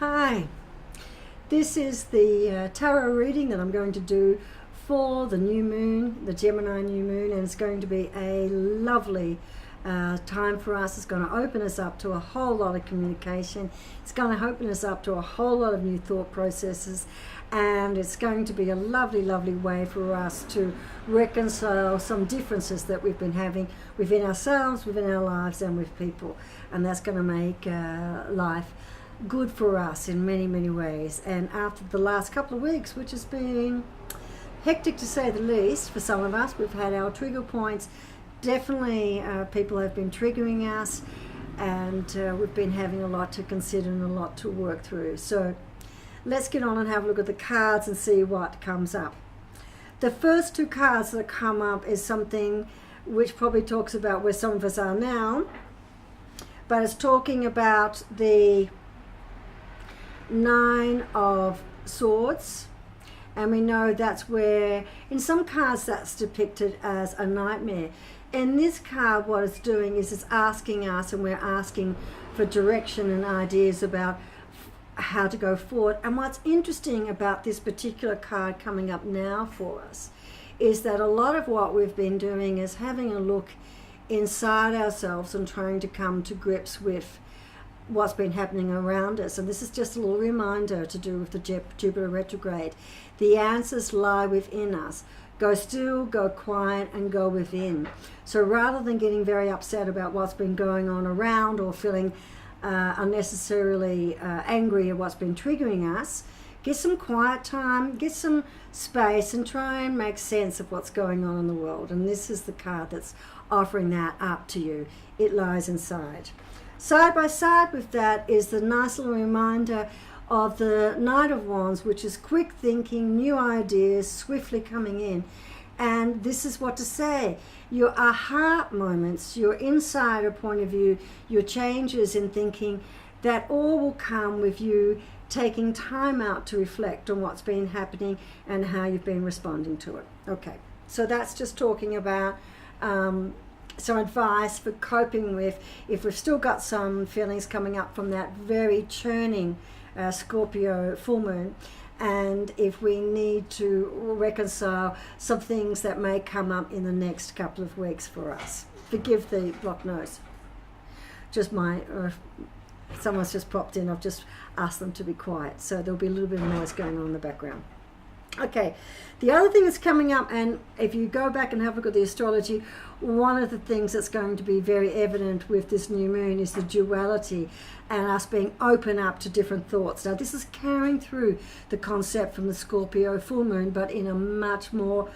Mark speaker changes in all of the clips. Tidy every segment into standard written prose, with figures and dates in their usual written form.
Speaker 1: Hi, this is the tarot reading that I'm going to do for the new moon, the Gemini new moon, and it's going to be a lovely time for us. It's going to open us up to a whole lot of communication. It's going to open us up to a whole lot of new thought processes, and it's going to be a lovely, lovely way for us to reconcile some differences that we've been having within ourselves, within our lives, and with people. And that's going to make life good for us in many, many ways. And after the last couple of weeks, which has been hectic to say the least for some of us, we've had our trigger points. Definitely people have been triggering us, and we've been having a lot to consider and a lot to work through. So let's get on and have a look at the cards and see what comes up. The first two cards that come up is something which probably talks about where some of us are now, but it's talking about the Nine of Swords, and we know that's where in some cards that's depicted as a nightmare. In this card, what it's doing is it's asking us, and we're asking for direction and ideas about how to go forward. And what's interesting about this particular card coming up now for us is that a lot of what we've been doing is having a look inside ourselves and trying to come to grips with what's been happening around us. And this is just a little reminder to do with the Jupiter retrograde. The answers lie within us. Go still, go quiet, and go within. So rather than getting very upset about what's been going on around, or feeling unnecessarily angry at what's been triggering us, get some quiet time, get some space, and try and make sense of what's going on in the world. And this is the card that's offering that up to you. It lies inside. Side by side with that is the nice little reminder of the Knight of Wands, which is quick thinking, new ideas, swiftly coming in. And this is what to say. Your aha moments, your insider point of view, your changes in thinking, that all will come with you taking time out to reflect on what's been happening and how you've been responding to it. Okay, so that's just talking about some advice for coping with if we've still got some feelings coming up from that very churning Scorpio full moon, and if we need to reconcile some things that may come up in the next couple of weeks for us. Forgive the blocked nose. Just my someone's just popped in. I've just asked them to be quiet, so there'll be a little bit of noise going on in the background. Okay, the other thing that's coming up, and if you go back and have a look at the astrology, one of the things that's going to be very evident with this new moon is the duality and us being open up to different thoughts. Now, this is carrying through the concept from the Scorpio full moon, but in a much more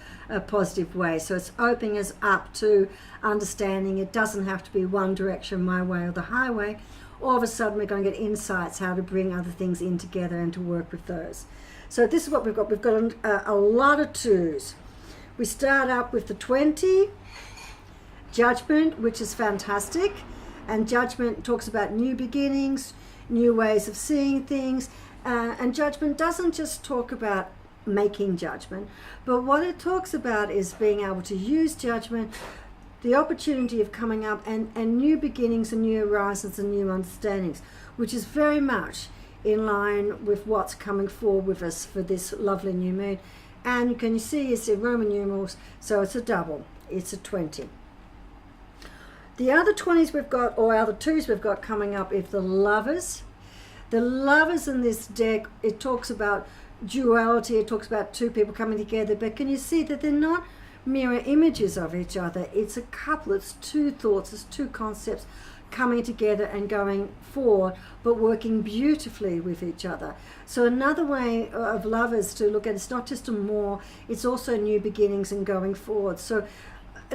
Speaker 1: positive way. So it's opening us up to understanding it doesn't have to be one direction, my way or the highway. All of a sudden, we're going to get insights how to bring other things in together and to work with those. So this is what we've got. We've got a lot of twos. We start up with the 20, Judgment, which is fantastic. And Judgment talks about new beginnings, new ways of seeing things. And Judgment doesn't just talk about making judgment, but what it talks about is being able to use judgment, the opportunity of coming up and new beginnings and new horizons and new understandings, which is very much in line with what's coming forward with us for this lovely new moon. And you can see it's in Roman numerals, so it's a double, it's a 20. The other 20s we've got, or other twos we've got coming up, is the Lovers. The Lovers in this deck, it talks about duality, it talks about two people coming together, but can you see that they're not mirror images of each other? It's a couple, it's two thoughts, it's two concepts coming together and going forward, but working beautifully with each other. So another way of Lovers to look at it's not just a more, it's also new beginnings and going forward. So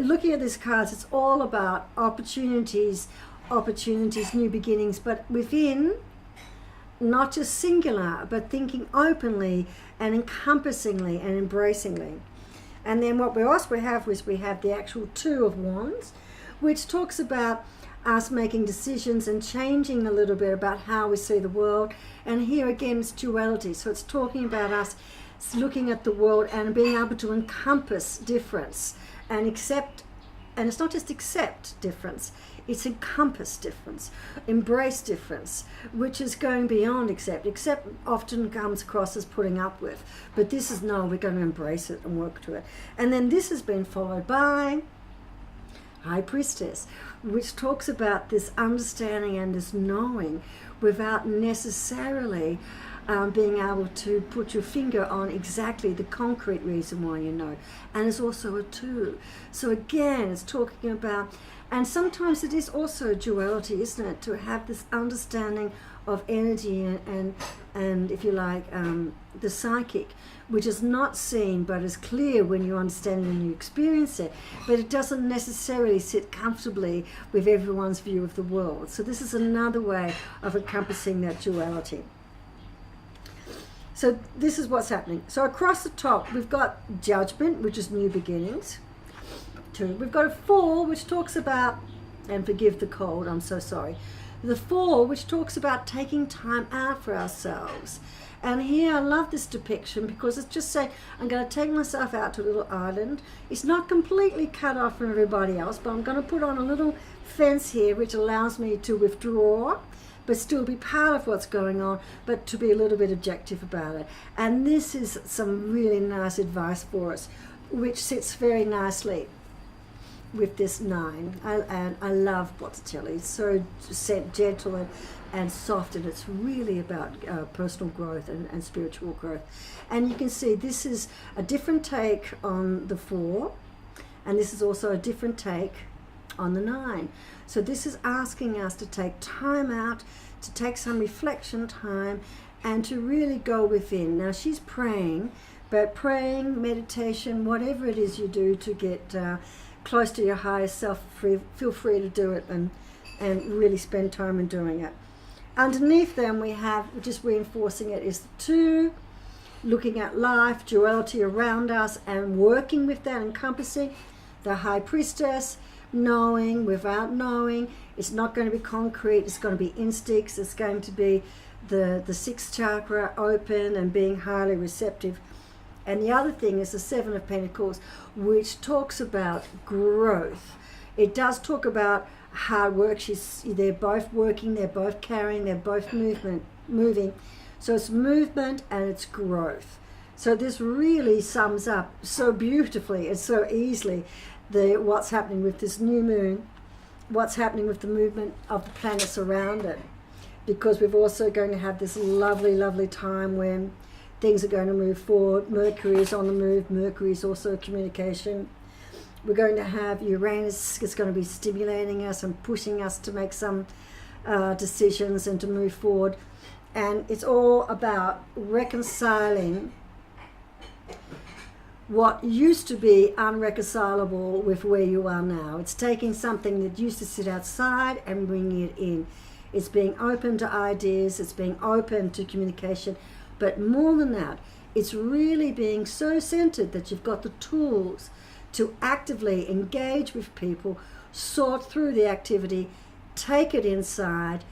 Speaker 1: looking at these cards, it's all about opportunities, new beginnings, but within, not just singular, but thinking openly and encompassingly and embracingly. And then what we also have is we have the actual Two of Wands, which talks about us making decisions and changing a little bit about how we see the world. And here again, it's duality. So it's talking about us looking at the world and being able to encompass difference and accept and it's not just accept difference, it's encompass difference, embrace difference, which is going beyond accept. Accept often comes across as putting up with, but this is no, we're going to embrace it and work to it. And then this has been followed by High Priestess, which talks about this understanding and this knowing without necessarily being able to put your finger on exactly the concrete reason why you know. And it's also a two. So again, it's talking about, and sometimes it is also duality, isn't it? To have this understanding of energy and if you like, the psychic, which is not seen but is clear when you understand it and you experience it, but it doesn't necessarily sit comfortably with everyone's view of the world. So this is another way of encompassing that duality. So this is what's happening. So across the top, we've got Judgment, which is new beginnings. 2. We've got a 4, which talks about, and forgive the cold, I'm so sorry. The 4, which talks about taking time out for ourselves. And here I love this depiction because it's just saying, I'm going to take myself out to a little island. It's not completely cut off from everybody else, but I'm going to put on a little fence here, which allows me to withdraw, but still be part of what's going on, but to be a little bit objective about it. And this is some really nice advice for us, which sits very nicely with this 9. And I love Botticelli. It's so gentle and soft, and it's really about personal growth and spiritual growth. And you can see this is a different take on the 4, and this is also a different take on the 9. So this is asking us to take time out, to take some reflection time, and to really go within. Now she's praying, but praying, meditation, whatever it is you do to get close to your higher self, feel free to do it and really spend time in doing it. Underneath them we have, just reinforcing it, is the 2, looking at life, duality around us and working with that, encompassing the High Priestess, knowing without knowing. It's not going to be concrete, it's going to be instincts, it's going to be the 6th chakra open and being highly receptive. And the other thing is the 7 of Pentacles, which talks about growth. It does talk about hard work. They're both working, they're both carrying, they're both moving. So it's movement and it's growth. So this really sums up so beautifully and so easily what's happening with this new moon, what's happening with the movement of the planets around it. Because we're also going to have this lovely, lovely time when things are going to move forward. Mercury is on the move. Mercury is also communication. We're going to have Uranus is going to be stimulating us and pushing us to make some decisions and to move forward. And it's all about reconciling what used to be unreconcilable with where you are now. It's taking something that used to sit outside and bringing it in. It's being open to ideas. It's being open to communication. But more than that, it's really being so centered that you've got the tools to actively engage with people, sort through the activity, take it inside,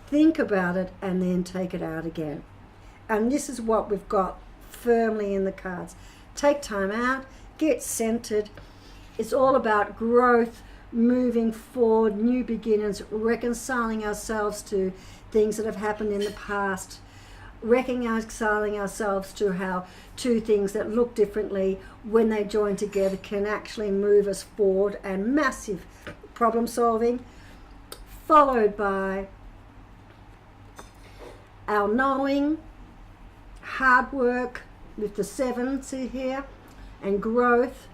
Speaker 1: think about it, and then take it out again. And this is what we've got firmly in the cards. Take time out, get centered. It's all about growth, moving forward, new beginnings, reconciling ourselves to things that have happened in the past, reconciling ourselves to how 2 things that look differently, when they join together, can actually move us forward, and massive problem solving, followed by our knowing, hard work with the 7, see here, and growth,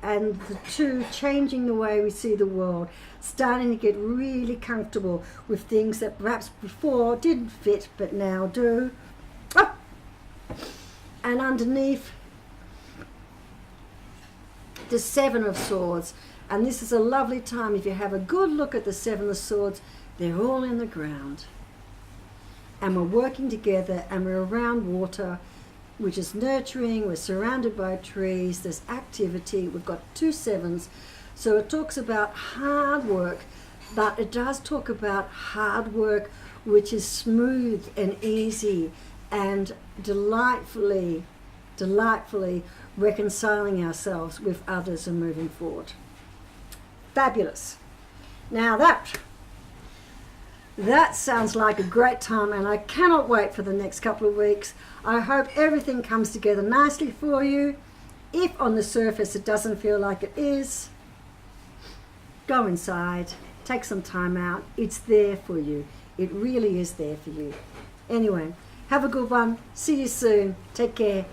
Speaker 1: and the 2, changing the way we see the world, starting to get really comfortable with things that perhaps before didn't fit but now do. Oh! And underneath, the 7 of Swords. And this is a lovely time. If you have a good look at the 7 of Swords, they're all in the ground. And we're working together, and we're around water, which is nurturing. We're surrounded by trees. There's activity. We've got 2 7s. So it talks about hard work, but it does talk about hard work which is smooth and easy and delightfully reconciling ourselves with others and moving forward. Fabulous. Now that sounds like a great time, and I cannot wait for the next couple of weeks. I hope everything comes together nicely for you. If on the surface it doesn't feel like it is, go inside, take some time out. It's there for you. It really is there for you. Anyway, have a good one. See you soon. Take care.